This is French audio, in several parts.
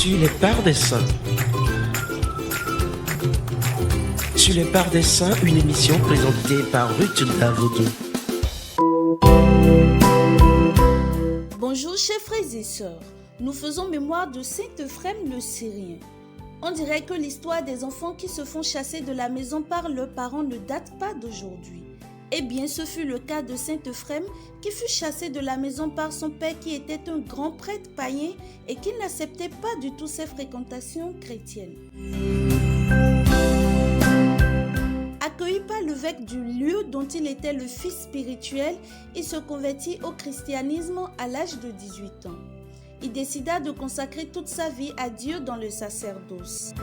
Sur les parts des saints. Sur les parts des saints, une émission présentée par Ruth Davodo. Bonjour chers frères et sœurs, nous faisons mémoire de Saint Ephrem le Syrien. On dirait que l'histoire des enfants qui se font chasser de la maison par leurs parents ne date pas d'aujourd'hui. Eh bien, ce fut le cas de Saint Ephrem qui fut chassé de la maison par son père qui était un grand prêtre païen et qui n'acceptait pas du tout ses fréquentations chrétiennes. Accueilli par l'évêque du lieu dont il était le fils spirituel, il se convertit au christianisme à l'âge de 18 ans. Il décida de consacrer toute sa vie à Dieu dans le sacerdoce.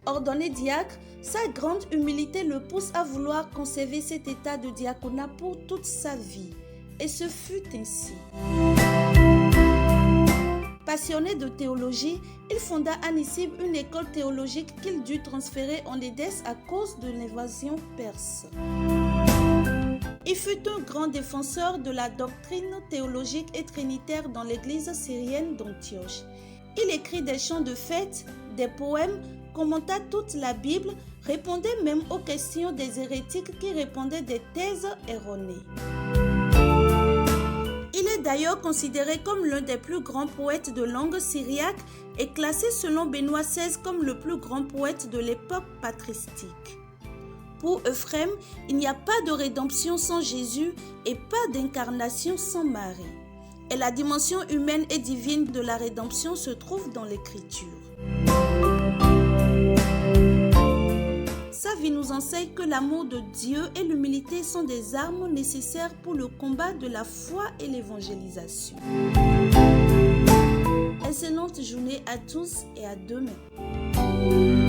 Ordonné diacre, sa grande humilité le pousse à vouloir conserver cet état de diaconat pour toute sa vie. Et ce fut ainsi. Passionné de théologie, il fonda à Nissib une école théologique qu'il dut transférer en Édesse à cause de l'invasion perse. Il fut un grand défenseur de la doctrine théologique et trinitaire dans l'église syrienne d'Antioche. Il écrit des chants de fête, des poèmes, commenta toute la Bible, répondait même aux questions des hérétiques qui répondaient des thèses erronées. Il est d'ailleurs considéré comme l'un des plus grands poètes de langue syriaque et classé selon Benoît XVI comme le plus grand poète de l'époque patristique. Pour Ephrem, il n'y a pas de rédemption sans Jésus et pas d'incarnation sans Marie. Et la dimension humaine et divine de la rédemption se trouve dans l'Écriture. Sa vie nous enseigne que l'amour de Dieu et l'humilité sont des armes nécessaires pour le combat de la foi et l'évangélisation. Excellente journée à tous et à demain.